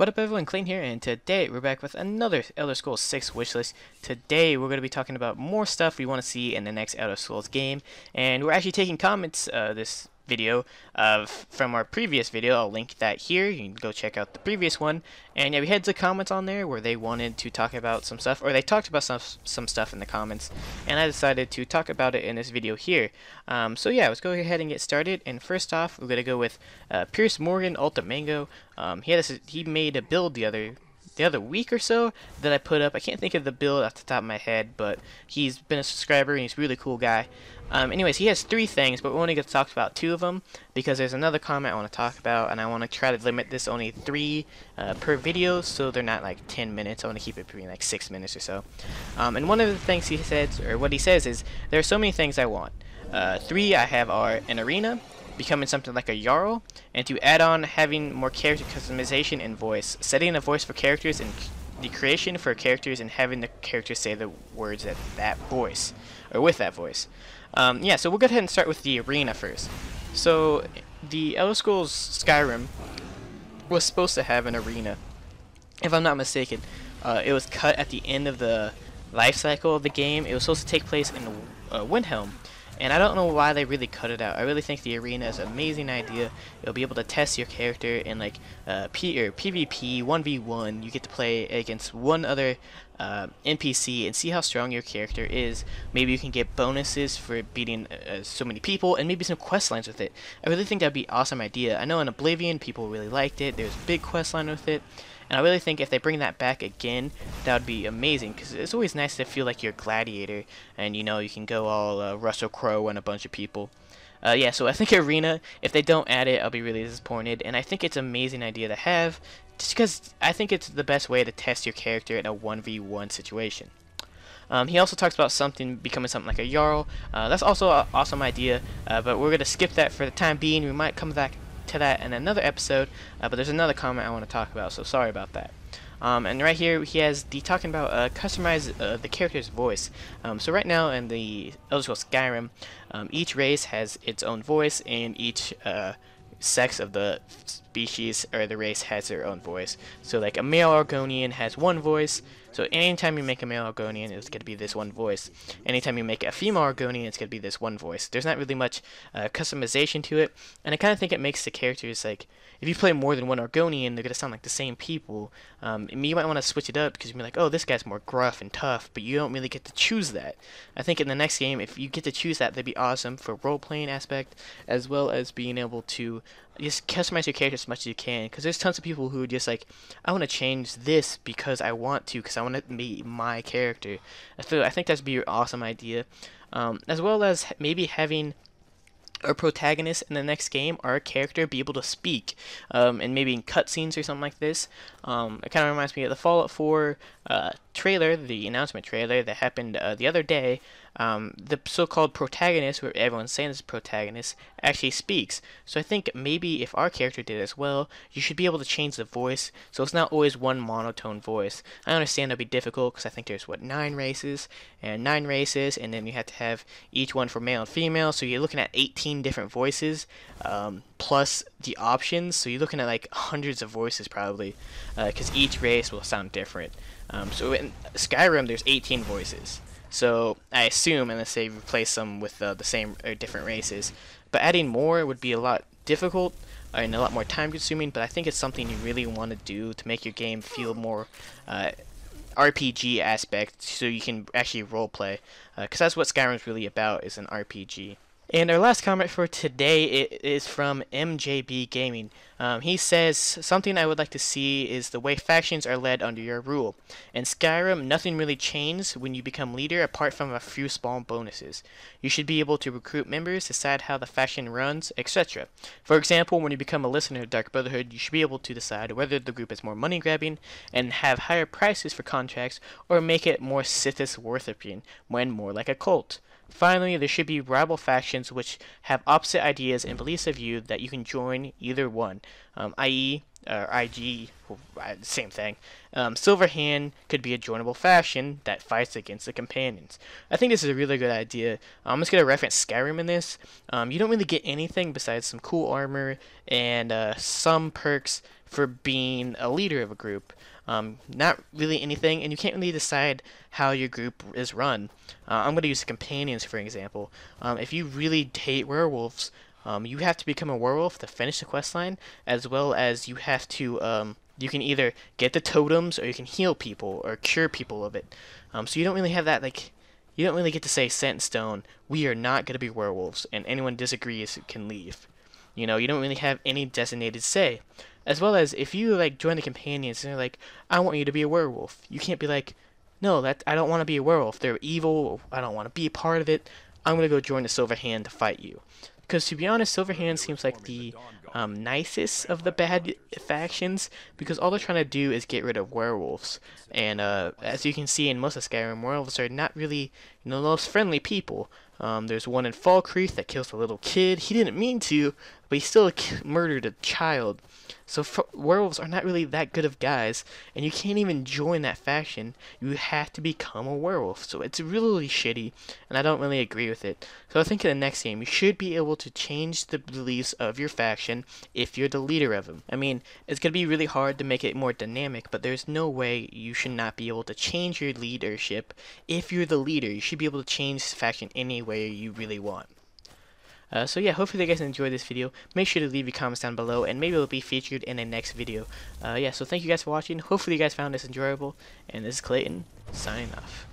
What up everyone, Clayton here, and today we're back with another Elder Scrolls 6 wishlist. Today we're going to be talking about more stuff we want to see in the next Elder Scrolls game, and we're actually taking comments this video from our previous video. I'll link that here. You can go check out the previous one, and yeah, we had some comments on there where they wanted to talk about some stuff, or they talked about some stuff in the comments, and I decided to talk about it in this video here. So yeah, let's go ahead and get started. And first off, we're going to go with Pierce Morgan Ultimango. He made a build the other week or so that I put up. I can't think of the build off the top of my head, but he's been a subscriber and he's a really cool guy. Anyways, he has 3 things, but we're only going to talk about 2 of them because there's another comment I want to talk about, and I want to try to limit this only 3 per video, so they're not like 10 minutes. I want to keep it between like 6 minutes or so. And one of the things he says, or what he says, is there are so many things I want. 3 I have are an arena, becoming something like a Jarl, and to add on having more character customization and voice, setting a voice for characters and the creation for characters and having the characters say the words at that voice, or with that voice. Yeah, so we'll go ahead and start with the arena first. So the Elder Scrolls Skyrim was supposed to have an arena, if I'm not mistaken. It was cut at the end of the life cycle of the game. It was supposed to take place in Windhelm, and I don't know why they really cut it out. I really think the arena is an amazing idea. You'll be able to test your character in like PvP 1v1. You get to play against one other NPC and see how strong your character is. Maybe you can get bonuses for beating so many people, and maybe some quest lines with it. I really think that'd be an awesome idea. I know in Oblivion people really liked it. There's a big quest line with it. And I really think if they bring that back again, that would be amazing, because it's always nice to feel like you're a gladiator, and you know, you can go all Russell Crowe and a bunch of people. Yeah, so I think Arena, if they don't add it, I'll be really disappointed, and I think it's an amazing idea to have, just because I think it's the best way to test your character in a 1v1 situation. He also talks about becoming something like a Jarl. That's also an awesome idea, but we're going to skip that for the time being. We might come back to that in another episode, but there's another comment I want to talk about, so sorry about that. And right here he has talking about customize the character's voice. So right now in the Elder Scrolls Skyrim, each race has its own voice, and each sex of the species or the race has their own voice. So like a male Argonian has one voice, so anytime you make a male Argonian, it's going to be this one voice. Anytime you make a female Argonian, it's going to be this one voice. There's not really much customization to it, and I kind of think it makes the characters, like, if you play more than one Argonian, they're going to sound like the same people. You might want to switch it up, because you'll be like, oh, this guy's more gruff and tough, but you don't really get to choose that. I think in the next game, if you get to choose that, that'd be awesome for role-playing aspect, as well as being able to just customize your character as much as you can, because there's tons of people who are just like, I want to change this because I want to, because I want to be my character. I think that'd be an awesome idea, as well as maybe having our protagonist in the next game, our character, be able to speak, and maybe in cutscenes or something like this. It kind of reminds me of the Fallout 4 trailer, the announcement trailer that happened the other day. The so-called protagonist, where everyone's saying is protagonist, actually speaks. So I think maybe if our character did as well, you should be able to change the voice, so it's not always one monotone voice. I understand that'd be difficult, because I think there's, what, 9 races, and then you have to have each one for male and female, so you're looking at 18 different voices, plus the options, so you're looking at like hundreds of voices probably, because each race will sound different. So in Skyrim, there's 18 voices. So I assume, unless they replace them with the same or different races, but adding more would be a lot difficult and a lot more time consuming, but I think it's something you really want to do to make your game feel more RPG aspect, so you can actually roleplay, because that's what Skyrim's really about, is an RPG. And our last comment for today is from MJB Gaming. He says, something I would like to see is the way factions are led under your rule. In Skyrim, nothing really changes when you become leader apart from a few small bonuses. You should be able to recruit members, decide how the faction runs, etc. For example, when you become a listener of Dark Brotherhood, you should be able to decide whether the group is more money grabbing and have higher prices for contracts, or make it more Sithis worshipping when more like a cult. Finally, there should be rival factions which have opposite ideas and beliefs of you that you can join either one, i.e., IG, same thing. Silverhand could be a joinable faction that fights against the companions. I think this is a really good idea. I'm just going to reference Skyrim in this. You don't really get anything besides some cool armor and some perks for being a leader of a group. Not really anything, and you can't really decide how your group is run. I'm going to use the companions for example. If you really hate werewolves, you have to become a werewolf to finish the quest line, as well as you have to, you can either get the totems or you can heal people or cure people of it. So you don't really have that, like, you don't really get to say set in stone, we are not going to be werewolves, and anyone disagrees can leave. You know, you don't really have any designated say. As well as if you like join the companions and they're like, I want you to be a werewolf. You can't be like, no, I don't want to be a werewolf. They're evil. I don't want to be a part of it. I'm gonna go join the Silverhand to fight you. Because to be honest, Silverhand seems like the nicest of the bad factions, because all they're trying to do is get rid of werewolves. And as you can see in most of Skyrim, werewolves are not really, you know, the most friendly people. There's one in Fall Creek that kills a little kid. He didn't mean to, but he still murdered a child. So werewolves are not really that good of guys, and you can't even join that faction. You have to become a werewolf. So it's really shitty, and I don't really agree with it. So I think in the next game, you should be able to change the beliefs of your faction if you're the leader of them. I mean, it's going to be really hard to make it more dynamic, but there's no way you should not be able to change your leadership. If you're the leader, you should be able to change the faction any way you really want. So yeah, hopefully you guys enjoyed this video. Make sure to leave your comments down below, and maybe it'll be featured in the next video. Yeah, so thank you guys for watching. Hopefully you guys found this enjoyable, and this is Clayton, signing off.